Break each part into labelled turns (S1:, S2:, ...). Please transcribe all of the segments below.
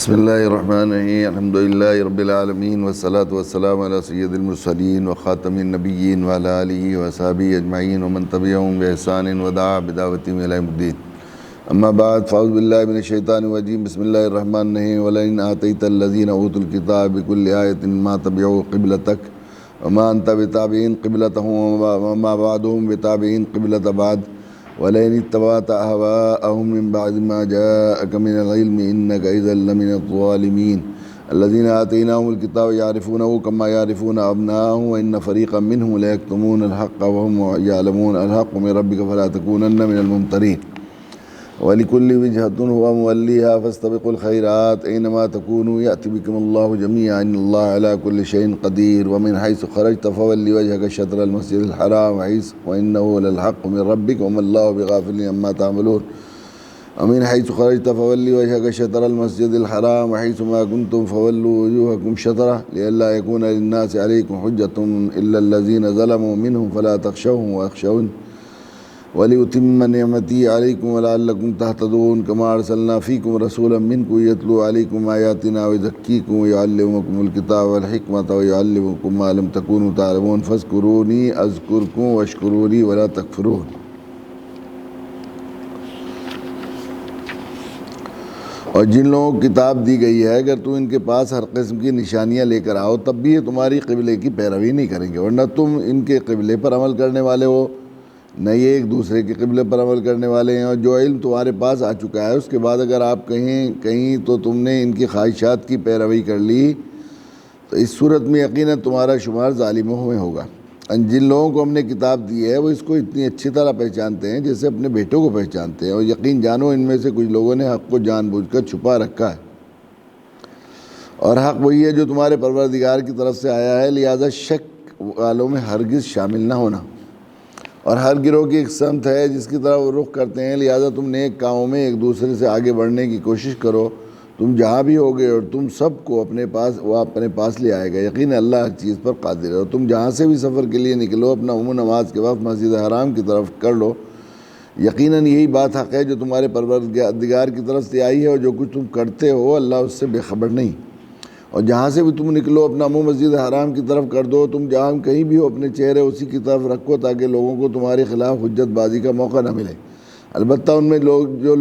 S1: بسم اللہ الرحمن الرحیم الحمد للہ رب العالمین والصلاة والسلام علی سید المرسلین وخاتم النبیین وعلی آلہ وصحبہ اجمعین ومن تبعہم بإحسان ودعا بدعوتہم الی یوم الدین اما بعد فاعوذ باللہ من الشیطان الرجیم بسم اللہ الرحمن الرحیم وَلَئِنْ آتَيْتَ الَّذِينَ أُوتُوا الْكِتَابَ بِكُلِّ آیَةٍ مَا تَبِعُوا قِبْلَتَكَ وَمَا أَنْتَ بِتَابِعٍ قِبْلَتَهُمْ وَمَا بَعْضُهُمْ بِتَابِعٍ قِبْلَةَ بَعْضٍ وَلَئِنِ اتَّبَعْتَ أَهْوَاءَهُمْ مِنْ بَعْدِ مَا جَاءَكَ مِنَ الْعِلْمِ إِنَّكَ إِذًا لَّمِنَ الظَّالِمِينَ الَّذِينَ آتَيْنَاهُمُ الْكِتَابَ يَعْرِفُونَهُ كَمَا يَعْرِفُونَ أَبْنَاءَهُمْ وَإِنَّ فَرِيقًا مِّنْهُمْ لَيَكْتُمُونَ الْحَقَّ وَهُمْ يَعْلَمُونَ الْحَقُّ مِنْ رَبِّكَ فَلَا تَكُونَنَّ مِنَ الْمُمْتَرِينَ وَلِكُلِّ وِجْهَةٌ هُوَ مُوَلِّيهَا فَاسْتَبِقُوا الْخَيْرَاتِ أَيْنَمَا تَكُونُوا يَأْتِ بِكُمُ اللَّهُ جَمِيعًا إِنَّ اللَّهَ عَلَى كُلِّ شَيْءٍ قَدِيرٌ وَمِنْ حَيْثُ خَرَجْتَ فَوَلِّ وَجْهَكَ شَطْرَ الْمَسْجِدِ الْحَرَامِ وَإِنَّهُ لَلْحَقُّ مِنْ رَبِّكَ وَمَا اللَّهُ بِغَافِلٍ عَمَّا تَعْمَلُونَ ومن حيث خرجت فولي وجهك شطر المسجد الحرام وحيث ما كنتم فولوا وجوهكم شطره لئلا يكون للناس عليكم حجة إلا الذين ظلموا منهم فلا تخشوهم واخشون ولأتم نعمتي عليكم ولعلكم تهتدون كما أرسلنا فيكم رسولا منكم يتلو عليكم آياتنا ويزكيكم ويعلمكم الكتاب والحكمة ويعلمكم ما لم تكونوا تعلمون فاذكروني أذكركم واشكروا لي ولا تكفرون. اور جن لوگوں کو کتاب دی گئی ہے اگر تو ان کے پاس ہر قسم کی نشانیاں لے کر آؤ تب بھی یہ تمہاری قبلے کی پیروی نہیں کریں گے، ورنہ تم ان کے قبلے پر عمل کرنے والے ہو نہ یہ ایک دوسرے کے قبلے پر عمل کرنے والے ہیں. اور جو علم تمہارے پاس آ چکا ہے اس کے بعد اگر آپ کہیں تو تم نے ان کی خواہشات کی پیروی کر لی تو اس صورت میں یقیناً تمہارا شمار ظالموں میں ہوگا. جن لوگوں کو ہم نے کتاب دی ہے وہ اس کو اتنی اچھی طرح پہچانتے ہیں جیسے اپنے بیٹوں کو پہچانتے ہیں، اور یقین جانو ان میں سے کچھ لوگوں نے حق کو جان بوجھ کر چھپا رکھا ہے، اور حق وہی ہے جو تمہارے پروردگار کی طرف سے آیا ہے، لہذا شک والوں میں ہرگز شامل نہ ہونا. اور ہر گروہ کی ایک سمت ہے جس کی طرح وہ رخ کرتے ہیں، لہذا تم نیک کاموں میں ایک دوسرے سے آگے بڑھنے کی کوشش کرو. تم جہاں بھی ہوگے اور تم سب کو اپنے پاس لے آئے گا، یقیناً اللہ ہر چیز پر قادر ہے. اور تم جہاں سے بھی سفر کے لیے نکلو اپنا نماز کے وقت مسجد حرام کی طرف کر لو، یقیناً یہی بات حق ہے جو تمہارے پروردگار کی طرف سے آئی ہے، اور جو کچھ تم کرتے ہو اللہ اس سے بے خبر نہیں. اور جہاں سے بھی تم نکلو اپنا منہ مسجد حرام کی طرف کر دو، تم جہاں کہیں بھی ہو اپنے چہرے اسی کی طرف رکھو تاکہ لوگوں کو تمہارے خلاف حجت بازی کا موقع نہ ملے. البتہ ان میں جو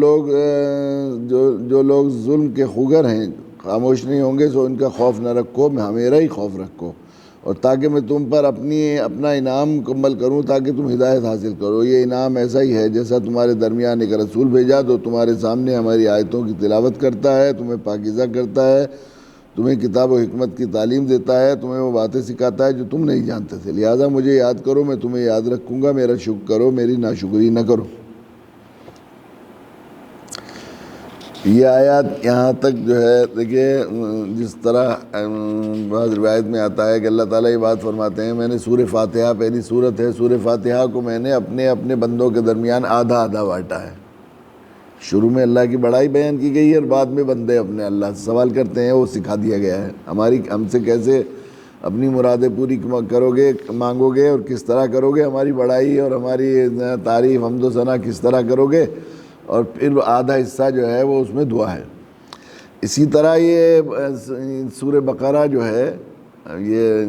S1: لوگ ظلم کے خوگر ہیں خاموش نہیں ہوں گے، سو ان کا خوف نہ رکھو، میرا ہی خوف رکھو، اور تاکہ میں تم پر اپنا انعام مکمل کروں تاکہ تم ہدایت حاصل کرو. یہ انعام ایسا ہی ہے جیسا تمہارے درمیان ایک رسول بھیجا تو تمہارے سامنے ہماری آیتوں کی تلاوت کرتا ہے، تمہیں پاکیزہ کرتا ہے، تمہیں کتاب و حکمت کی تعلیم دیتا ہے، تمہیں وہ باتیں سکھاتا ہے جو تم نہیں جانتے تھے. لہٰذا مجھے یاد کرو، میں تمہیں یاد رکھوں گا، میرا شکر کرو، میری ناشکری نہ کرو. یہ آیات یہاں تک جو ہے دیکھیے، جس طرح بعض روایت میں آتا ہے کہ اللہ تعالیٰ یہ بات فرماتے ہیں، میں نے سورہ فاتحہ، پہلی سورت ہے سورہ فاتحہ کو میں نے اپنے بندوں کے درمیان آدھا آدھا بانٹا ہے. شروع میں اللہ کی بڑائی بیان کی گئی ہے اور بعد میں بندے اپنے اللہ سے سوال کرتے ہیں، وہ سکھا دیا گیا ہے. ہم سے کیسے اپنی مرادیں پوری کرو گے، مانگو گے، اور کس طرح کرو گے، ہماری بڑائی اور ہماری تعریف حمد و ثنا کس طرح کرو گے، اور پھر آدھا حصہ جو ہے وہ اس میں دعا ہے. اسی طرح یہ سورہ بقرہ جو ہے، یہ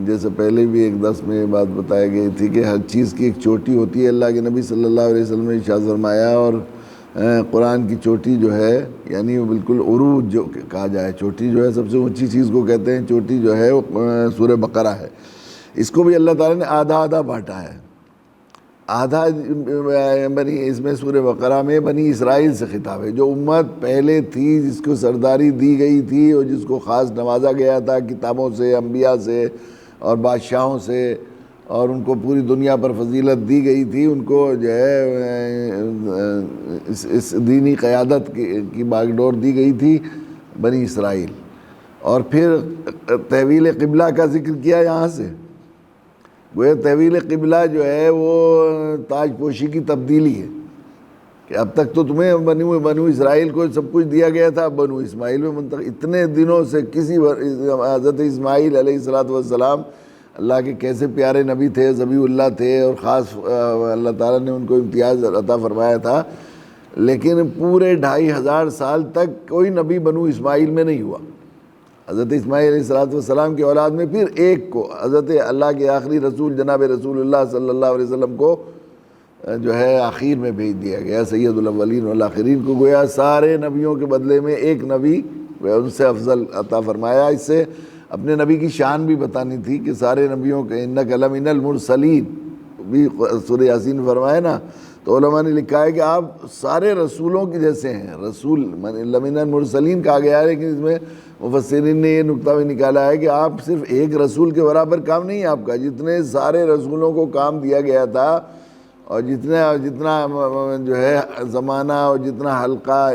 S1: جیسے پہلے بھی ایک درس میں بات بتائی گئی تھی کہ ہر چیز کی ایک چوٹی ہوتی ہے. اللہ کے نبی صلی اللہ علیہ وسلم نے ارشاد فرمایا، اور قرآن کی چوٹی جو ہے یعنی وہ بالکل عروج جو کہا جائے، چوٹی جو ہے سب سے اونچی چیز کو کہتے ہیں، چوٹی جو ہے وہ سورہ بقرہ ہے. اس کو بھی اللہ تعالیٰ نے آدھا آدھا بانٹا ہے. آدھا اس میں سورہ بقرہ میں بنی اسرائیل سے خطاب ہے، جو امت پہلے تھی، جس کو سرداری دی گئی تھی اور جس کو خاص نوازا گیا تھا کتابوں سے، انبیاء سے اور بادشاہوں سے، اور ان کو پوری دنیا پر فضیلت دی گئی تھی. ان کو جو ہے اس دینی قیادت کی باغ ڈور دی گئی تھی، بنی اسرائیل. اور پھر تحویل قبلہ کا ذکر کیا یہاں سے. وہ تحویل قبلہ جو ہے وہ تاج پوشی کی تبدیلی ہے کہ اب تک تو تمہیں بنو اسرائیل کو سب کچھ دیا گیا تھا، بنو اسماعیل میں منتقل. اتنے دنوں سے حضرت اسماعیل علیہ السلام اللہ کے کیسے پیارے نبی تھے، ذبیح اللہ تھے، اور خاص اللہ تعالیٰ نے ان کو امتیاز عطا فرمایا تھا. لیکن پورے 2500 سال تک کوئی نبی بنو اسماعیل میں نہیں ہوا۔ حضرت اسماعیل علیہ السلام کی اولاد میں پھر ایک کو حضرت اللہ کے آخری رسول جناب رسول اللہ صلی اللہ علیہ وسلم کو جو ہے آخر میں بھیج دیا گیا، سید الاولین والآخرین کو۔ گویا سارے نبیوں کے بدلے میں ایک نبی ان سے افضل عطا فرمایا۔ اس سے اپنے نبی کی شان بھی بتانی تھی کہ سارے نبیوں کے انک لمن المرسلین بھی سورہ یاسین میں فرمایا نا، تو علماء نے لکھا ہے کہ آپ سارے رسولوں کی جیسے ہیں۔ رسول لمن المرسلین کہا گیا ہے، لیکن اس میں مفسرین نے یہ نقطہ بھی نکالا ہے کہ آپ صرف ایک رسول کے برابر کام نہیں ہے آپ کا، جتنے سارے رسولوں کو کام دیا گیا تھا اور جتنا جو ہے زمانہ اور جتنا حلقہ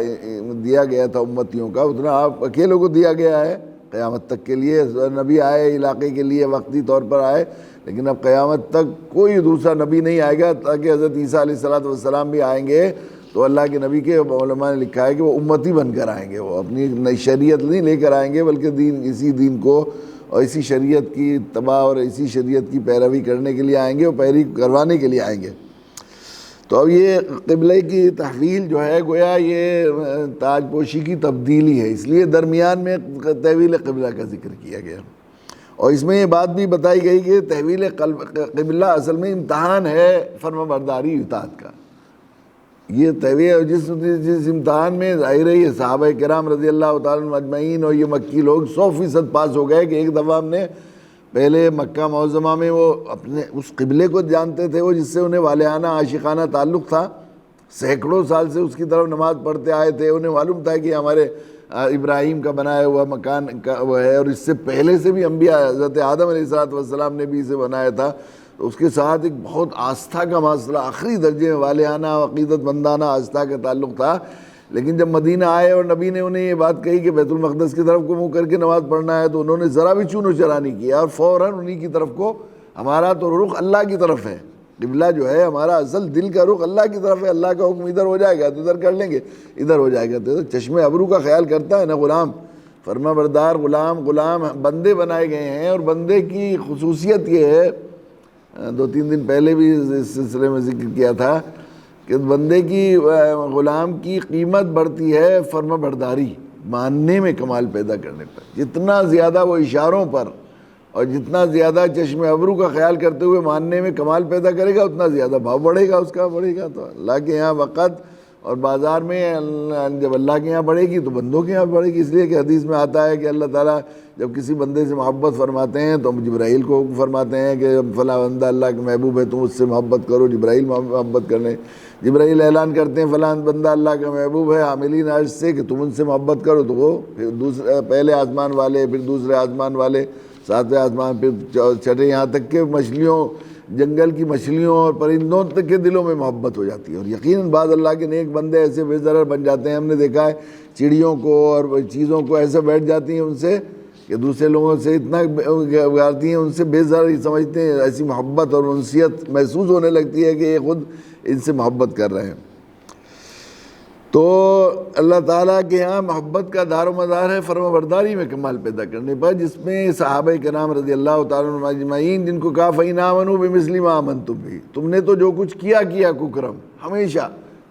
S1: دیا گیا تھا امتیوں کا، اتنا آپ اکیلوں کو دیا گیا ہے قیامت تک کے لیے۔ نبی آئے علاقے کے لیے، وقتی طور پر آئے، لیکن اب قیامت تک کوئی دوسرا نبی نہیں آئے گا، تاکہ حضرت عیسیٰ علیہ السلام بھی آئیں گے تو اللہ کے نبی کے علماء نے لکھا ہے کہ وہ امتی بن کر آئیں گے، وہ اپنی نئی شریعت نہیں لے کر آئیں گے، بلکہ اسی دین کو اور اسی شریعت کی اتباع اور اسی شریعت کی پیروی کرنے کے لیے آئیں گے اور پیروی کروانے کے لیے آئیں گے۔ تو اب یہ قبلہ کی تحویل جو ہے گویا یہ تاج پوشی کی تبدیلی ہے، اس لیے درمیان میں تحویل قبلہ کا ذکر کیا گیا۔ اور اس میں یہ بات بھی بتائی گئی کہ تحویل قبلہ اصل میں امتحان ہے فرما برداری اطاعت کا۔ یہ تحویل جس امتحان میں ظاہر ہے یہ صحابہ کرام رضی اللہ تعالیٰ عنہم اجمعین اور یہ مکی لوگ 100% پاس ہو گئے کہ ایک دفعہ ہم نے پہلے مکہ معظمہ میں وہ اپنے اس قبلے کو جانتے تھے، وہ جس سے انہیں والہانہ عاشقانہ تعلق تھا، سینکڑوں سال سے اس کی طرف نماز پڑھتے آئے تھے، انہیں معلوم تھا کہ ہمارے ابراہیم کا بنایا ہوا مکان کا وہ ہے، اور اس سے پہلے سے بھی انبیاء حضرت آدم علیہ السلام نے بھی اسے بنایا تھا۔ تو اس کے ساتھ ایک بہت آستھا کا مسئلہ، آخری درجے میں والہانہ عقیدت مندانہ آستھا کا تعلق تھا۔ لیکن جب مدینہ آئے اور نبی نے انہیں یہ بات کہی کہ بیت المقدس کی طرف کو منہ کر کے نماز پڑھنا ہے، تو انہوں نے ذرا بھی چون و چرا نہیں کیا اور فوراً انہی کی طرف کو، ہمارا تو رخ اللہ کی طرف ہے، قبلہ جو ہے ہمارا اصل دل کا رخ اللہ کی طرف ہے، اللہ کا حکم ادھر ہو جائے گا تو ادھر کر لیں گے، ادھر ہو جائے گا تو چشم ابرو کا خیال کرتا ہے نا غلام، فرما بردار غلام بندے بنائے گئے ہیں۔ اور بندے کی خصوصیت یہ ہے، 2-3 دن پہلے بھی اس سلسلے میں ذکر کیا تھا کہ بندے کی غلام کی قیمت بڑھتی ہے فرما برداری، ماننے میں کمال پیدا کرنے پر۔ جتنا زیادہ وہ اشاروں پر اور جتنا زیادہ چشم ابرو کا خیال کرتے ہوئے ماننے میں کمال پیدا کرے گا، اتنا زیادہ بھاؤ بڑھے گا اس کا، بڑھے گا۔ تو اللہ کے یہاں وقت اور بازار میں جب اللہ کے یہاں بڑھے گی تو بندوں کے یہاں بڑھے گی۔ اس لیے کہ حدیث میں آتا ہے کہ اللہ تعالیٰ جب کسی بندے سے محبت فرماتے ہیں تو جبرائیل کو فرماتے ہیں کہ فلاں بندہ اللہ کے محبوب ہے، تم اس سے محبت کرو، جبرائیل محبت کرنے، جبرائیل اعلان کرتے ہیں فلاں بندہ اللہ کا محبوب ہے عاملین عرش سے کہ تم ان سے محبت کرو، تو وہ پھر دوسرے پہلے آسمان والے، پھر دوسرے آسمان والے، 7ویں آسمان، پھر 6، یہاں تک کہ مچھلیوں، جنگل کی مچھلیوں اور پرندوں تک کے دلوں میں محبت ہو جاتی ہے۔ اور یقیناً بعض اللہ کے نیک بندے ایسے بے ضرر بن جاتے ہیں، ہم نے دیکھا ہے چڑیوں کو اور چیزوں کو ایسے بیٹھ جاتی ہیں ان سے کہ دوسرے لوگوں سے اتنا گارتی ہیں، ان سے بے ضرر سمجھتے ہیں، ایسی محبت اور انسیت محسوس ہونے لگتی ہے کہ یہ خود ان سے محبت کر رہے ہیں۔ تو اللہ تعالیٰ کے ہاں محبت کا دار و مدار ہے فرما برداری میں کمال پیدا کرنے پر، جس میں صحابہ کرام رضی اللہ تعالیٰ عنہم اجمعین جن کو کہا فَإِنْ آمَنُوا بِمِثْلِ مَا آمَنْتُم بِهِ، تم نے تو جو کچھ کیا ککرم، ہمیشہ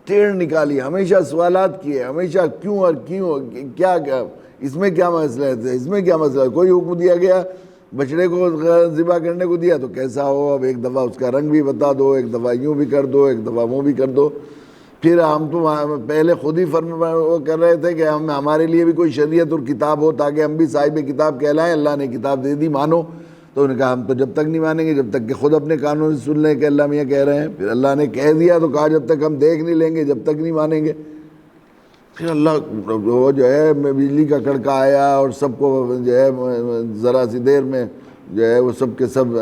S1: ٹیڑھ نکالی، ہمیشہ سوالات کیے، ہمیشہ کیوں اور کیوں، کیا اس میں کیا مسئلہ ہے، اس میں کیا مسئلہ ہے، کوئی حکم دیا گیا بچڑے کو ذبح کرنے کو دیا تو کیسا ہو، اب ایک دفعہ اس کا رنگ بھی بتا دو، ایک دفعہ یوں بھی کر دو، ایک دفعہ وہ بھی کر دو۔ پھر ہم تو پہلے خود ہی وہ کر رہے تھے کہ ہمارے لیے بھی کوئی شریعت اور کتاب ہو تاکہ ہم بھی صاحب کتاب کہلائیں، اللہ نے کتاب دے دی مانو، تو انہوں نے کہا ہم تو جب تک نہیں مانیں گے جب تک کہ خود اپنے کانوں سے سن لیں کہ اللہ میاں کہہ رہے ہیں۔ پھر اللہ نے کہہ دیا تو کہا جب تک ہم دیکھ نہیں لیں گے جب تک نہیں مانیں گے۔ پھر اللہ وہ جو ہے بجلی کا کڑکا آیا اور سب کو جو ہے ذرا سی دیر میں جو ہے وہ سب کے سب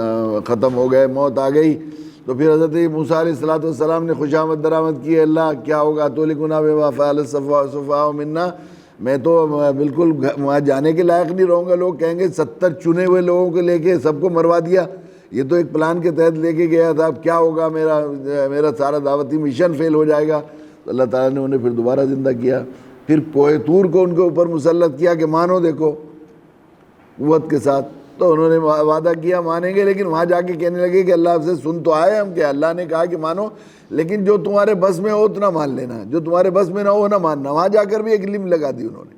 S1: ختم ہو گئے، موت آ گئی۔ تو پھر حضرت موسیٰ علیہ السلام نے خوشامد درآمد کی، اللہ کیا ہوگا، تُہْلِكُنَا بِمَا فَعَلَ السُّفَهَاءُ مِنَّا، میں تو بالکل وہاں جانے کے لائق نہیں رہوں گا، لوگ کہیں گے 70 چنے ہوئے لوگوں کو لے کے سب کو مروا دیا، یہ تو ایک پلان کے تحت لے کے گیا تھا، اب کیا ہوگا، میرا سارا دعوتی مشن فیل ہو جائے گا۔ تو اللہ تعالیٰ نے انہیں پھر دوبارہ زندہ کیا، پھر کوہ طور کو ان کے اوپر مسلط کیا کہ مانو دیکھو قوت کے ساتھ، تو انہوں نے وعدہ کیا مانیں گے، لیکن وہاں جا کے کہنے لگے کہ اللہ سے سن تو آئے ہم کہ اللہ نے کہا کہ مانو، لیکن جو تمہارے بس میں ہو اتنا مان لینا، جو تمہارے بس میں نہ ہو نہ ماننا۔ وہاں جا کر بھی ایک لم لگا دی انہوں نے۔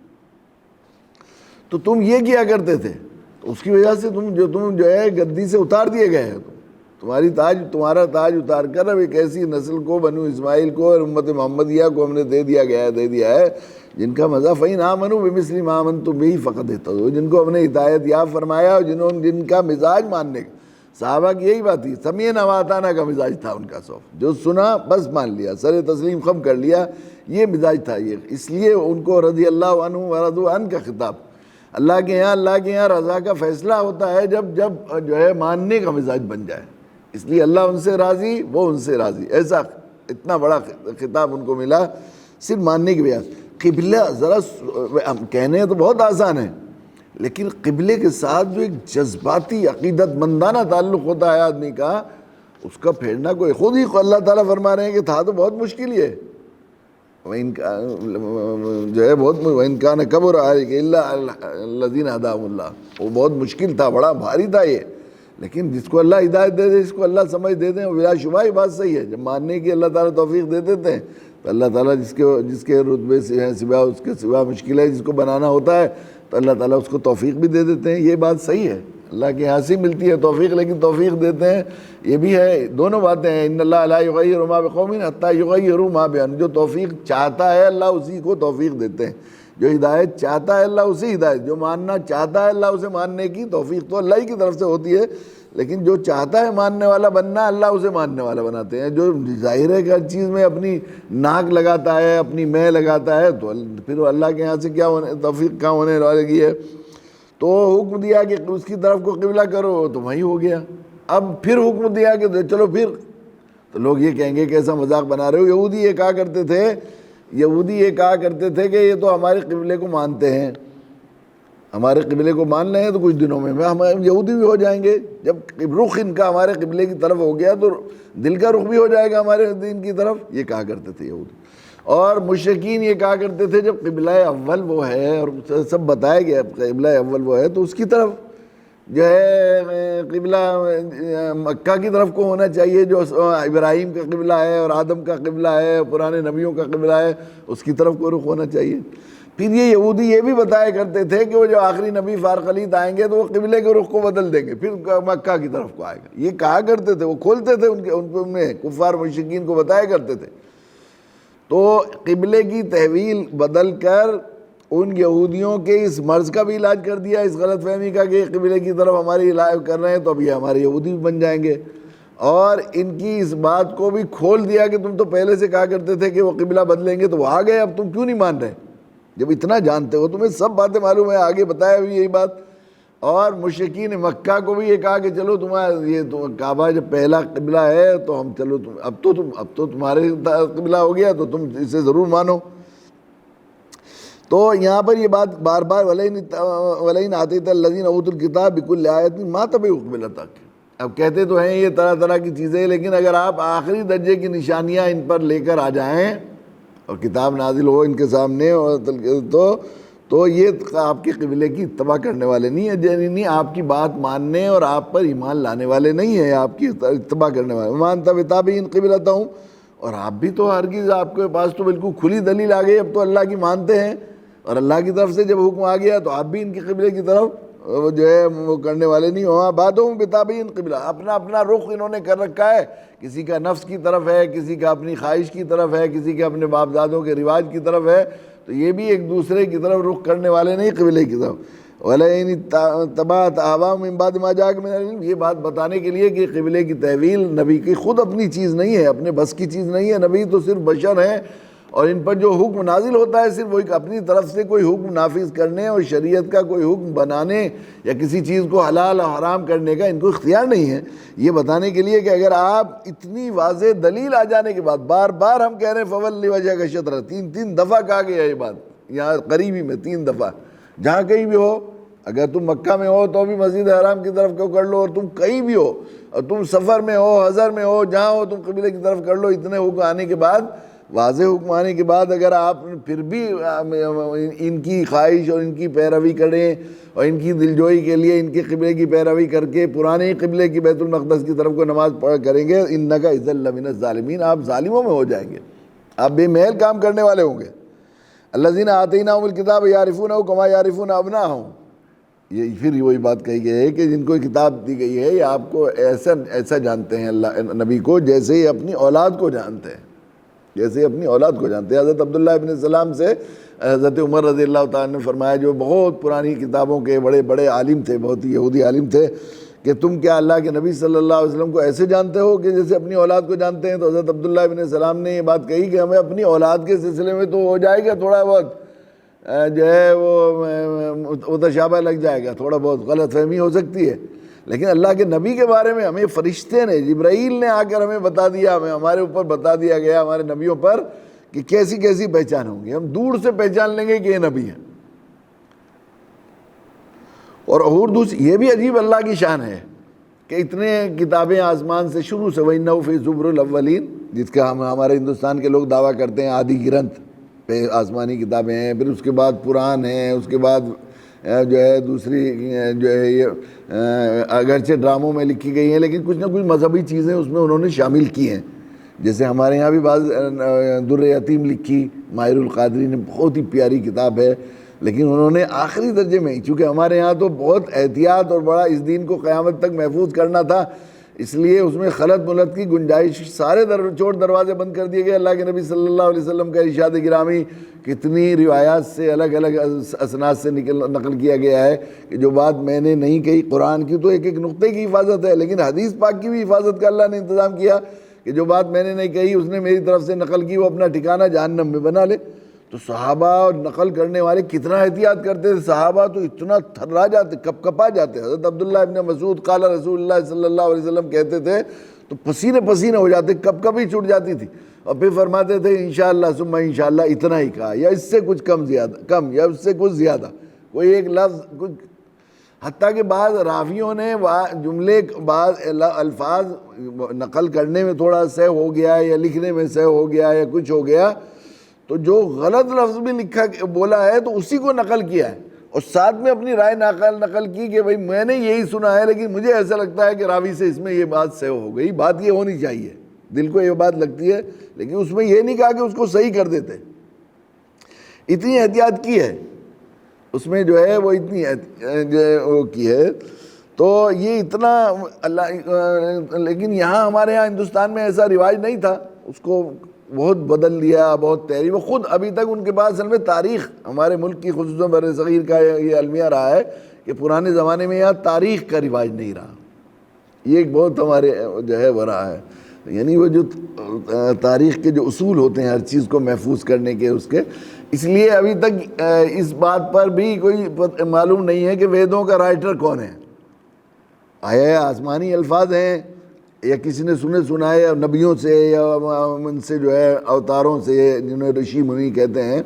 S1: تو تم یہ کیا کرتے تھے، تو اس کی وجہ سے تم جو ہے گدی سے اتار دیے گئے ہو، تمہارا تاج اتار کر اب ایک ایسی نسل کو، بنو اسماعیل کو اور امت محمدیہ کو ہم نے دے دیا ہے جن کا مزہ فَإِنْ آمَنُوا بِمِثْلِ مَا آمَنْتُم بِهِ فَقَدِ اهْتَدَوْا، جن کو ہم نے ہدایت یافتہ فرمایا اور جن کا مزاج ماننے کا، صحابہ کی یہی بات تھی، سمعنا وَأَطَعْنَا کا مزاج تھا ان کا، جو سنا بس مان لیا، سر تسلیم خم کر لیا، یہ مزاج تھا یہ۔ اس لیے ان کو رضی اللہ عنہ ورضوا عنہ کا خطاب، اللہ کے یہاں رضا کا فیصلہ ہوتا ہے جب جو ہے ماننے کا مزاج بن جائے، اس لیے اللہ ان سے راضی، وہ ان سے راضی، ایسا اتنا بڑا خطاب ان کو ملا صرف ماننے کی وجہ سے۔ قبلہ ذرا کہنے تو بہت آسان ہے، لیکن قبلے کے ساتھ جو ایک جذباتی عقیدت مندانہ تعلق ہوتا ہے آدمی کا، اس کا پھیرنا کوئی خود ہی اللہ تعالیٰ فرما رہے ہیں کہ تھا تو بہت مشکل ہی ہے، جو ہے بہت وَإِنْ كَانَ كَبُرَ عَلَيْكَ إِلَّا الَّذِينَ هَدَاهُمُ اللَّهُ، وہ بہت مشکل تھا، بڑا بھاری تھا یہ، لیکن جس کو اللہ ہدایت دے دے، جس کو اللہ سمجھ دے دیں، بلا شبہ یہ بات صحیح ہے۔ جب ماننے کی اللہ تعالیٰ توفیق دے دیتے ہیں تو اللہ تعالیٰ جس کے رتبے سے ہیں سوا، اس کے سوا مشکل ہے جس کو بنانا ہوتا ہے، تو اللہ تعالیٰ اس کو توفیق بھی دے دیتے ہیں۔ یہ بات صحیح ہے، اللہ کے یہاں سے ملتی ہے توفیق، لیکن توفیق دیتے ہیں یہ بھی ہے، دونوں باتیں ہیں۔ ان اللہ لا یغیر ما بقوم حتی یغیروا ما بانفسہم، جو توفیق چاہتا ہے اللہ اسی کو توفیق دیتے ہیں، جو ہدایت چاہتا ہے اللہ اسی ہدایت، جو ماننا چاہتا ہے اللہ اسے ماننے کی توفیق تو اللہ ہی کی طرف سے ہوتی ہے، لیکن جو چاہتا ہے ماننے والا بننا، اللہ اسے ماننے والا بناتے ہیں۔ جو ظاہر ہے کہ ہر چیز میں اپنی ناک لگاتا ہے، اپنی میں لگاتا ہے، تو پھر اللہ کے یہاں سے کیا توفیق کہاں ہونے والی ہے۔ تو حکم دیا کہ اس کی طرف کو قبلہ کرو تو وہی ہو گیا۔ اب پھر حکم دیا کہ چلو پھر، تو لوگ یہ کہیں گے کہ ایسا مذاق بنا رہے ہو۔ یہودی یہ کہا کرتے تھے کہ یہ تو ہمارے قبلے کو مانتے ہیں، ہمارے قبلے کو مان رہے ہیں تو کچھ دنوں میں ہم یہودی بھی ہو جائیں گے۔ جب رخ ان کا ہمارے قبلے کی طرف ہو گیا تو دل کا رخ بھی ہو جائے گا ہمارے دین کی طرف، یہ کہا کرتے تھے یہودی۔ اور مشرکین یہ کہا کرتے تھے جب قبلہ اول وہ ہے اور سب بتایا گیا قبلہ اول وہ ہے تو اس کی طرف جو ہے قبلہ مکہ کی طرف کو ہونا چاہیے، جو ابراہیم کا قبلہ ہے اور آدم کا قبلہ ہے، پرانے نبیوں کا قبلہ ہے، اس کی طرف کو رخ ہونا چاہیے۔ پھر یہ یہودی یہ بھی بتایا کرتے تھے کہ وہ جو آخری نبی فارقلیت آئیں گے تو وہ قبلے کے رخ کو بدل دیں گے، پھر مکہ کی طرف کو آئے گا، یہ کہا کرتے تھے، وہ کھولتے تھے ان میں کفار مشرکین کو بتایا کرتے تھے۔ تو قبلے کی تحویل بدل کر ان یہودیوں کے اس مرض کا بھی علاج کر دیا، اس غلط فہمی کا کہ قبلے کی طرف ہماری علاج کر رہے ہیں تو اب یہ ہمارے یہودی بھی بن جائیں گے، اور ان کی اس بات کو بھی کھول دیا کہ تم تو پہلے سے کہا کرتے تھے کہ وہ قبلہ بدلیں گے تو وہ آ گئے، اب تم کیوں نہیں مان رہے؟ جب اتنا جانتے ہو، تمہیں سب باتیں معلوم ہے، آگے بتایا بھی یہی بات۔ اور مشرکین مکہ کو بھی یہ کہا کہ چلو تمہارا یہ کعبہ جب پہلا قبلہ ہے تو ہم چلو اب تو تمہارے قبلہ ہو گیا تو تم اسے ضرور مانو۔ تو یہاں پر یہ بات بار بار وَلَئِنْ آتَيْتَ الَّذِينَ أُوتُوا الْكِتَابَ بِكُلِّ آیَةٍ مَا تَبِعُوا قِبْلَتَكَ، اب کہتے تو ہیں یہ طرح طرح کی چیزیں، لیکن اگر آپ آخری درجے کی نشانیاں ان پر لے کر آ جائیں اور کتاب نازل ہو ان کے سامنے اور تو یہ آپ کے قبلے کی اتباع کرنے والے نہیں ہیں، یعنی آپ کی بات ماننے اور آپ پر ایمان لانے والے نہیں ہیں، آپ کی اتباع کرنے والے۔ وَمَا أَنْتَ بِتَابِعٍ قِبْلَتَهُمْ، اور آپ بھی تو ہرگز، آپ کے پاس تو بالکل کھلی دلیل آ گئی، اب تو اللہ کی مانتے ہیں اور اللہ کی طرف سے جب حکم آ گیا تو آپ بھی ان کے قبلے کی طرف جو ہے وہ کرنے والے نہیں ہو۔ بعضهم بتابعین قبلہ، اپنا اپنا رخ انہوں نے کر رکھا ہے، کسی کا نفس کی طرف ہے، کسی کا اپنی خواہش کی طرف ہے، کسی کا اپنے باپ دادوں کے رواج کی طرف ہے، تو یہ بھی ایک دوسرے کی طرف رخ کرنے والے نہیں، قبلے کی طرف۔ وَلَئِنِ اتَّبَعْتَ أَهْوَاءَهُم مِّن بَعْدِ مَا جَاءَكَ مِنَ الْعِلْمِ، یہ بات بتانے کے لیے کہ قبلے کی تحویل نبی کی خود اپنی چیز نہیں ہے، اپنے بس کی چیز نہیں ہے، نبی تو صرف بشر ہیں اور ان پر جو حکم نازل ہوتا ہے صرف وہ اپنی طرف سے کوئی حکم نافذ کرنے اور شریعت کا کوئی حکم بنانے یا کسی چیز کو حلال اور حرام کرنے کا ان کو اختیار نہیں ہے۔ یہ بتانے کے لیے کہ اگر آپ اتنی واضح دلیل آ جانے کے بعد، بار بار ہم کہہ رہے ہیں فَوَلِّ وَجْهَكَ شَطْرَهُ، تین دفعہ کہا گیا یہ بات، یہاں قریبی میں 3 دفعہ، جہاں کہیں بھی ہو، اگر تم مکہ میں ہو تو بھی مسجد حرام کی طرف کو کر لو، اور تم کہیں بھی ہو، اور تم سفر میں ہو، حضر میں ہو، جہاں ہو تم قبلے کی طرف کر لو۔ اتنے حکم آنے کے بعد واضح حکم آنے کے بعد اگر آپ پھر بھی ان کی خواہش اور ان کی پیروی کریں اور ان کی دلجوئی کے لیے ان کے قبلے کی پیروی کر کے پرانے قبلے کی بیت المقدس کی طرف کو نماز پڑھ کریں گے، انک اذا لمن الظالمین، آپ ظالموں میں ہو جائیں گے، آپ بے محل کام کرنے والے ہوں گے۔ الذین آتیناہم الکتاب یعرفونہ کما یعرفون ابناءہم، یہ پھر وہی بات کہی گئی ہے کہ جن کو کتاب دی گئی ہے یہ آپ کو ایسا جانتے ہیں اللہ نبی کو جیسے ہی اپنی اولاد کو جانتے ہیں، جیسے اپنی اولاد کو جانتے ہیں۔ حضرت عبداللہ ابن سلام سے حضرت عمر رضی اللہ تعالیٰ نے فرمایا، جو بہت پرانی کتابوں کے بڑے بڑے عالم تھے، بہت ہی یہودی عالم تھے، کہ تم کیا اللہ کے نبی صلی اللہ علیہ وسلم کو ایسے جانتے ہو کہ جیسے اپنی اولاد کو جانتے ہیں؟ تو حضرت عبداللہ ابن سلام نے یہ بات کہی کہ ہمیں اپنی اولاد کے سلسلے میں تو ہو جائے گا تھوڑا بہت جو ہے وہ متشابہ لگ جائے گا، تھوڑا بہت غلط فہمی ہو سکتی ہے، لیکن اللہ کے نبی کے بارے میں ہمیں فرشتے نے، جبرائیل نے آ کر ہمیں بتا دیا، ہمارے اوپر بتا دیا گیا ہمارے نبیوں پر کہ کیسی کیسی پہچان ہوں گی، ہم دور سے پہچان لیں گے کہ یہ نبی ہیں۔ اور دوسری یہ بھی عجیب اللہ کی شان ہے کہ اتنے کتابیں آسمان سے شروع سے، وَإِنَّهُ فِي زُبُرِ الْأَوَّلِينَ، جس کا ہمارے ہندوستان کے لوگ دعویٰ کرتے ہیں آدی گرنتھ پہ آسمانی کتابیں ہیں، پھر اس کے بعد قرآن ہیں، اس کے بعد جو ہے دوسری جو ہے یہ اگرچہ ڈراموں میں لکھی گئی ہیں لیکن کچھ نہ کچھ مذہبی چیزیں اس میں انہوں نے شامل کی ہیں، جیسے ہمارے یہاں بھی بعض در یتیم لکھی، ماہر القادری نے، بہت ہی پیاری کتاب ہے، لیکن انہوں نے آخری درجے میں، چونکہ ہمارے یہاں تو بہت احتیاط اور بڑا اس دین کو قیامت تک محفوظ کرنا تھا، اس لیے اس میں خلط ملت کی گنجائش، سارے چور دروازے بند کر دیے گئے۔ اللہ کے نبی صلی اللہ علیہ وسلم کا ارشاد گرامی کتنی روایات سے الگ الگ اسناد سے نقل کیا گیا ہے کہ جو بات میں نے نہیں کہی، قرآن کی تو ایک ایک نقطے کی حفاظت ہے، لیکن حدیث پاک کی بھی حفاظت کا اللہ نے انتظام کیا کہ جو بات میں نے نہیں کہی اس نے میری طرف سے نقل کی، وہ اپنا ٹھکانہ جہنم میں بنا لے۔ تو صحابہ اور نقل کرنے والے کتنا احتیاط کرتے تھے، صحابہ تو اتنا تھرا جاتے، کپ کپا جاتے۔ حضرت عبداللہ ابن مسعود قال رسول اللہ صلی اللہ علیہ وسلم کہتے تھے تو پسینے پسینے ہو جاتے، کپ کپ ہی چھوٹ جاتی تھی، اور پھر فرماتے تھے انشاءاللہ ثم انشاءاللہ، اتنا ہی کہا یا اس سے کچھ کم یا اس سے کچھ زیادہ، کوئی ایک لفظ کچھ، حتیٰ کہ بعض راویوں نے جملے بعض الفاظ نقل کرنے میں تھوڑا سہ ہو گیا یا لکھنے میں سہ ہو گیا یا کچھ ہو گیا تو جو غلط لفظ بھی بولا ہے تو اسی کو نقل کیا ہے، اور ساتھ میں اپنی رائے نقل کی کہ بھئی میں نے یہی سنا ہے لیکن مجھے ایسا لگتا ہے کہ راوی سے اس میں یہ بات سہ ہو گئی، بات یہ ہونی چاہیے، دل کو یہ بات لگتی ہے، لیکن اس میں یہ نہیں کہا کہ اس کو صحیح کر دیتے، اتنی احتیاط کی ہے اس میں جو ہے وہ اتنی وہ کی ہے۔ تو یہ اتنا اللہ، لیکن یہاں ہمارے یہاں ہندوستان میں ایسا رواج نہیں تھا، اس کو بہت بدل دیا، بہت تحریف، خود ابھی تک ان کے پاس اصل میں تاریخ، ہمارے ملک کی خصوصاً بر صغیر کا یہ المیہ رہا ہے کہ پرانے زمانے میں یہاں تاریخ کا رواج نہیں رہا، یہ ایک بہت ہمارے جو ہے وہ رہا ہے، یعنی وہ جو تاریخ کے جو اصول ہوتے ہیں ہر چیز کو محفوظ کرنے کے، اس کے، اس لیے ابھی تک اس بات پر بھی کوئی معلوم نہیں ہے کہ ویدوں کا رائٹر کون ہے، آیا آسمانی الفاظ ہیں یا کسی نے سنائے نبیوں سے یا ان سے جو ہے اوتاروں سے جنہیں رشی منی کہتے ہیں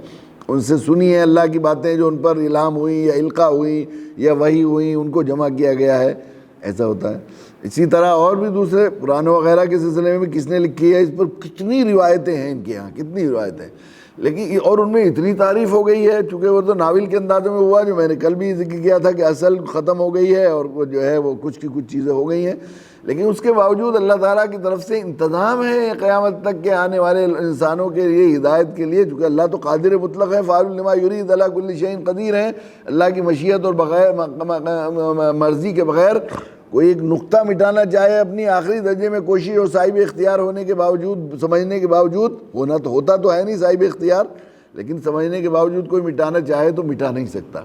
S1: ان سے سنی ہے اللہ کی باتیں جو ان پر الہام ہوئی یا القاء ہوئی یا وحی ہوئی، ان کو جمع کیا گیا ہے، ایسا ہوتا ہے۔ اسی طرح اور بھی دوسرے قرآن وغیرہ کے سلسلے میں کس نے لکھی ہے، اس پر کتنی روایتیں ہیں ان کے یہاں، کتنی روایتیں، لیکن اور ان میں اتنی تعریف ہو گئی ہے، چونکہ وہ تو ناول کے اندازوں میں ہوا، جو میں نے کل بھی ذکر کیا تھا کہ اصل ختم ہو گئی ہے اور وہ جو ہے وہ کچھ کی کچھ چیزیں ہو گئی ہیں، لیکن اس کے باوجود اللہ تعالیٰ کی طرف سے انتظام ہے قیامت تک کے آنے والے انسانوں کے لیے ہدایت کے لیے، چونکہ اللہ تو قادر مطلق ہے، فاعل لما یرید علی کل شیء قدیر ہے، اللہ کی مشیت اور بغیر مرضی کے بغیر کوئی ایک نقطہ مٹانا چاہے اپنی آخری درجے میں کوشش اور صاحب اختیار ہونے کے باوجود، سمجھنے کے باوجود، ہوتا تو ہے نہیں صاحب اختیار، لیکن سمجھنے کے باوجود کوئی مٹانا چاہے تو مٹا نہیں سکتا۔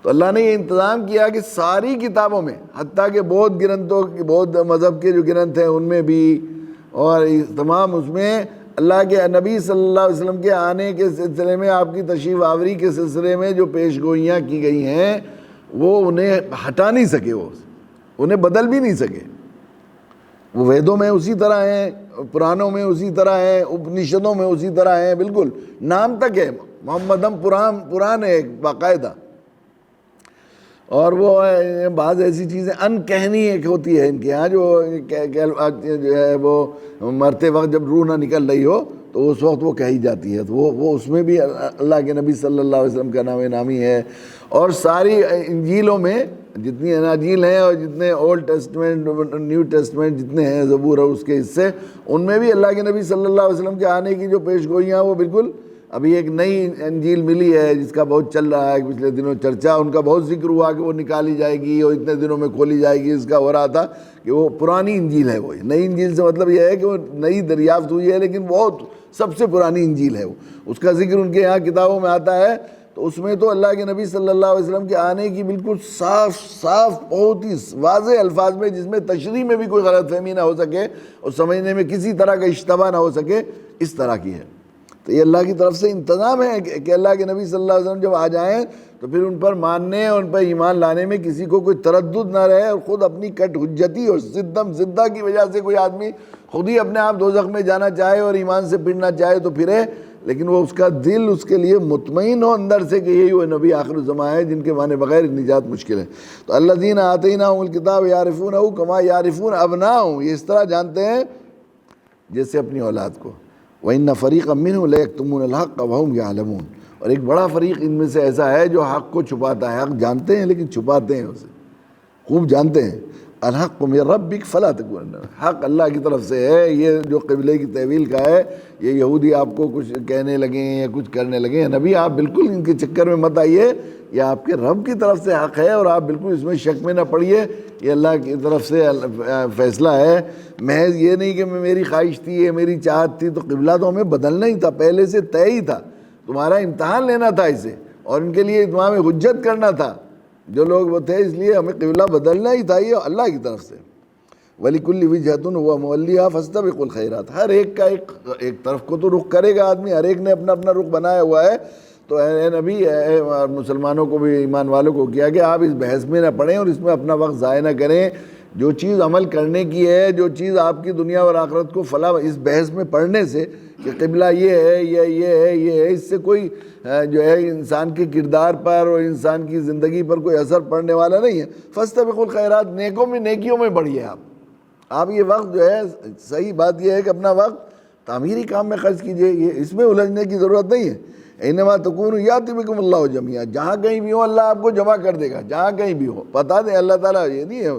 S1: تو اللہ نے یہ انتظام کیا کہ ساری کتابوں میں، حتیٰ کہ بودھ گرنتھوں، بودھ مذہب کے جو گرنتھ ہیں ان میں بھی، اور تمام اس میں اللہ کے نبی صلی اللہ علیہ وسلم کے آنے کے سلسلے میں، آپ کی تشریف آوری کے سلسلے میں جو پیش گوئیاں کی گئی ہیں وہ انہیں ہٹا نہیں سکے، وہ انہیں بدل بھی نہیں سکے، وہ ویدوں میں اسی طرح ہیں، پرانوں میں اسی طرح ہیں، اپنشدوں میں اسی طرح ہیں، بالکل نام تک ہے، محمدم پران ہے باقاعدہ۔ اور وہ بعض ایسی چیزیں ان کہنی ایک ہوتی ہے ان کے ہاں، جو ہے وہ مرتے وقت جب روح نہ نکل رہی ہو تو اس وقت وہ کہی جاتی ہے، تو وہ اس میں بھی اللہ کے نبی صلی اللہ علیہ وسلم کا نام نامی ہے۔ اور ساری انجیلوں میں جتنی اناجیل ہیں اور جتنے اولڈ ٹیسٹمنٹ نیو ٹیسٹمنٹ جتنے ہیں زبور اور اس کے حصے، ان میں بھی اللہ کے نبی صلی اللہ علیہ وسلم کے آنے کی جو پیش گوئیاں وہ بالکل، ابھی ایک نئی انجیل ملی ہے جس کا بہت چل رہا ہے، پچھلے دنوں چرچا، ان کا بہت ذکر ہوا کہ وہ نکالی جائے گی اور اتنے دنوں میں کھولی جائے گی۔ اس کا ہو رہا تھا کہ وہ پرانی انجیل ہے، وہ نئی انجیل سے مطلب یہ ہے کہ وہ نئی دریافت ہوئی ہے، لیکن بہت سب سے پرانی انجیل ہے وہ، اس کا ذکر ان کے یہاں کتابوں میں آتا ہے۔ تو اس میں تو اللہ کے نبی صلی اللہ علیہ وسلم کے آنے کی بالکل صاف بہت ہی واضح الفاظ میں، جس میں تشریح میں بھی کوئی غلط فہمی نہ ہو سکے اور سمجھنے میں کسی طرح کا اشتباہ نہ ہو سکے، اس طرح کی ہے۔ تو یہ اللہ کی طرف سے انتظام ہے کہ اللہ کے نبی صلی اللہ علیہ وسلم جب آ جائیں تو پھر ان پر ماننے اور ان پر ایمان لانے میں کسی کو کوئی تردد نہ رہے، اور خود اپنی کٹ حجتی اور زدہ کی وجہ سے کوئی آدمی خود ہی اپنے آپ دوزخ میں جانا چاہے اور ایمان سے پھرنا چاہے تو پھرے، لیکن وہ اس کا دل اس کے لیے مطمئن ہو اندر سے کہ یہی وہ نبی آخر الزماں ہے جن کے مانے بغیر نجات مشکل ہے۔ تو الذین آتیناہم الکتاب یعرفونہ کما یعرفون ابناءہم، یہ اس طرح جانتے ہیں جیسے اپنی اولاد کو۔ وَإِنَّ فَرِيقًا مِّنْهُمْ لَيَكْتُمُونَ الْحَقَّ وَهُمْ يَعْلَمُونَ، اور ایک بڑا فریق ان میں سے ایسا ہے جو حق کو چھپاتا ہے، حق جانتے ہیں لیکن چھپاتے ہیں، اسے خوب جانتے ہیں۔ الحق من ربک فلا تکونن، حق اللہ کی طرف سے ہے۔ یہ جو قبلے کی تحویل کا ہے، یہ یہودی آپ کو کچھ کہنے لگیں یا کچھ کرنے لگیں، نبی آپ بالکل ان کے چکر میں مت آئیے، یہ آپ کے رب کی طرف سے حق ہے اور آپ بالکل اس میں شک میں نہ پڑیے، یہ اللہ کی طرف سے فیصلہ ہے۔ محض یہ نہیں کہ میری خواہش تھی، یہ میری چاہت تھی، تو قبلہ تو ہمیں بدلنا ہی تھا، پہلے سے طے ہی تھا، تمہارا امتحان لینا تھا اسے، اور ان کے لیے اتمام حجت کرنا تھا جو لوگ وہ تھے، اس لیے ہمیں قبلہ بدلنا ہی تھا، یہ اللہ کی طرف سے۔ وَلِكُلِّ وِجْهَةٌ هُوَ مُوَلِّيهَا فَاسْتَبِقُوا الْخَيْرَاتِ، ہر ایک کا ایک طرف کو تو رخ کرے گا آدمی، ہر ایک نے اپنا اپنا رخ بنایا ہوا ہے۔ تو اے نبی، اے مسلمانوں کو بھی، ایمان والوں کو کیا کہ آپ اس بحث میں نہ پڑیں اور اس میں اپنا وقت ضائع نہ کریں۔ جو چیز عمل کرنے کی ہے، جو چیز آپ کی دنیا اور آخرت کو فلاح، اس بحث میں پڑھنے سے کہ قبلہ یہ ہے، یہ ہے، اس سے کوئی جو ہے انسان کے کردار پر اور انسان کی زندگی پر کوئی اثر پڑنے والا نہیں ہے۔ فاستبقوا الخیرات، نیکیوں میں بڑھیے آپ یہ وقت جو ہے، صحیح بات یہ ہے کہ اپنا وقت تعمیری کام میں خرچ کیجئے، یہ اس میں الجھنے کی ضرورت نہیں ہے۔ انما تکونوا یاتی بکم اللہ جمیعا، جہاں کہیں بھی ہو اللہ آپ کو جمع کر دے گا، جہاں کہیں بھی ہو، بتا دیں اللہ تعالیٰ یہ نہیں ہے،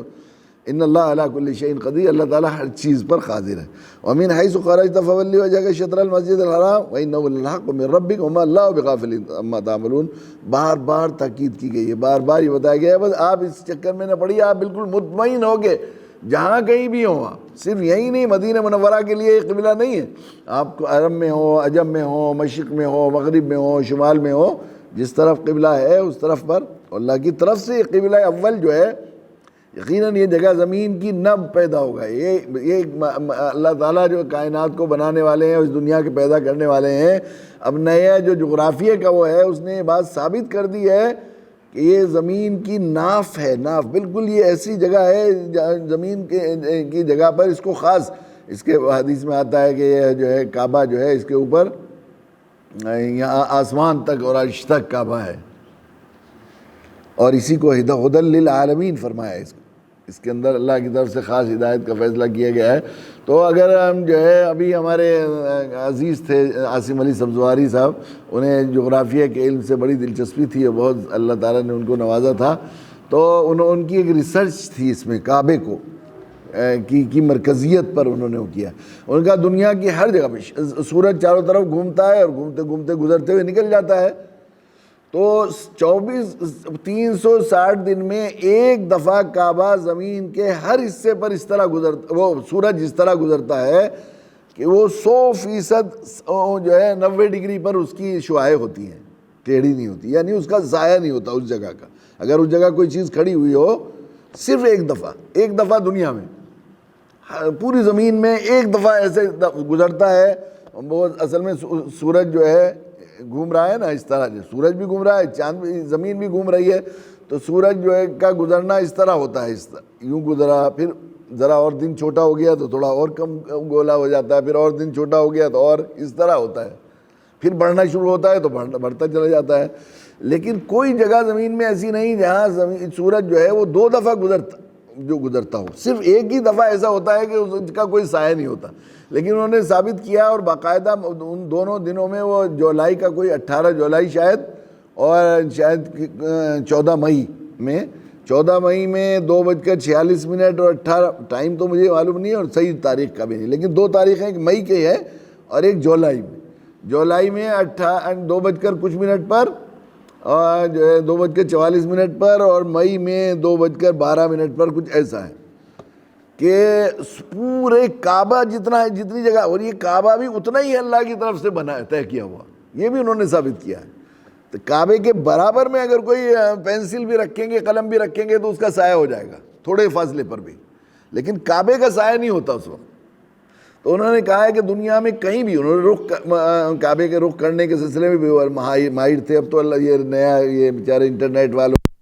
S1: ان اللہ علی کل شیء قدیر، اللہ تعالیٰ ہر چیز پر قادر ہے۔ ومن حیث خرجت فول وجهک شطر المسجد الحرام وانه للحق من ربک وما اللہ بغافل عما تعملون، بار بار تاکید کی گئی ہے، بار بار یہ بتایا گیا ہے، بس آپ اس چکر میں نہ پڑیے، آپ بالکل مطمئن ہو گے جہاں کہیں بھی ہوں، آپ صرف یہی نہیں، مدینہ منورہ کے لیے قبلہ نہیں ہے، آپ کو عرب میں ہو، عجم میں ہو، مشرق میں ہو، مغرب میں ہو، شمال میں ہو، جس طرف قبلہ ہے اس طرف پر اللہ کی طرف سے قبلہ اول جو ہے، یقیناً یہ جگہ زمین کی نب پیدا ہوگا۔ یہ اللہ تعالیٰ جو کائنات کو بنانے والے ہیں، اس دنیا کے پیدا کرنے والے ہیں، اب نیا جو جغرافیہ کا وہ ہے، اس نے یہ بات ثابت کر دی ہے کہ یہ زمین کی ناف ہے، ناف بالکل یہ ایسی جگہ ہے زمین کی جگہ پر، اس کو خاص، اس کے حدیث میں آتا ہے کہ یہ جو ہے کعبہ جو ہے، اس کے اوپر یہاں آسمان تک اور عرش تک کعبہ ہے، اور اسی کو ہدی للعالمین فرمایا ہے، اس کے اندر اللہ کی طرف سے خاص ہدایت کا فیصلہ کیا گیا ہے۔ تو اگر ہم جو ہے، ابھی ہمارے عزیز تھے عاصم علی سبزواری صاحب، انہیں جغرافیہ کے علم سے بڑی دلچسپی تھی اور بہت اللہ تعالیٰ نے ان کو نوازا تھا، تو ان کی ایک ریسرچ تھی اس میں، کعبے کو کی مرکزیت پر انہوں نے وہ کیا۔ ان کا دنیا کی ہر جگہ پہ سورج چاروں طرف گھومتا ہے اور گھومتے گھومتے گزرتے ہوئے نکل جاتا ہے، تو 360 دن میں ایک دفعہ کعبہ زمین کے ہر حصے پر اس طرح گزرتا، وہ سورج اس طرح گزرتا ہے کہ وہ 100% جو ہے 90 ڈگری پر اس کی شعاعیں ہوتی ہیں، ٹیڑھی نہیں ہوتی، یعنی اس کا ضائع نہیں ہوتا اس جگہ کا۔ اگر اس جگہ کوئی چیز کھڑی ہوئی ہو، صرف ایک دفعہ دنیا میں پوری زمین میں ایک دفعہ ایسے گزرتا ہے، وہ اصل میں سورج جو ہے گھوم رہا ہے نا، اس طرح جو سورج بھی گھوم رہا ہے، چاند بھی، زمین بھی گھوم رہی ہے، تو سورج جو ہے کا گزرنا اس طرح ہوتا ہے، اس طرح یوں گزرا، پھر ذرا اور دن چھوٹا ہو گیا تو تھوڑا اور کم گولا ہو جاتا ہے، پھر اور دن چھوٹا ہو گیا تو اور اس طرح ہوتا ہے، پھر بڑھنا شروع ہوتا ہے تو بڑھتا چلا جاتا ہے۔ لیکن کوئی جگہ زمین میں ایسی نہیں جہاں سورج جو ہے وہ 2 دفعہ جو گزرتا ہو. صرف ایک ہی دفعہ ایسا ہوتا ہے کہ اس کا کوئی سایہ نہیں ہوتا, لیکن انہوں نے ثابت کیا اور باقاعدہ ان دونوں دنوں میں وہ جولائی کا کوئی 18 جولائی شاید اور شاید 14 مئی میں 2:46 اور 18 ٹائم تو مجھے معلوم نہیں ہے اور صحیح تاریخ کا بھی نہیں, لیکن 2 تاریخیں ایک مئی کی ہے اور ایک جولائی میں 2:00 پر اور جو ہے 2:44 پر اور مئی میں 2:12 پر, کچھ ایسا ہے کہ پورے کعبہ جتنی جگہ, اور یہ کعبہ بھی اتنا ہی اللہ کی طرف سے بنا ہے, طے کیا ہوا, یہ بھی انہوں نے ثابت کیا ہے. تو کعبے کے برابر میں اگر کوئی پینسل بھی رکھیں گے, قلم بھی رکھیں گے تو اس کا سایہ ہو جائے گا تھوڑے فاصلے پر بھی, لیکن کعبے کا سایہ نہیں ہوتا اس وقت. تو انہوں نے کہا ہے کہ دنیا میں کہیں بھی انہوں نے کعبے کے رخ کرنے کے سلسلے میں بھی ماہر تھے. اب تو اللہ یہ نیا یہ بیچارے انٹرنیٹ والوں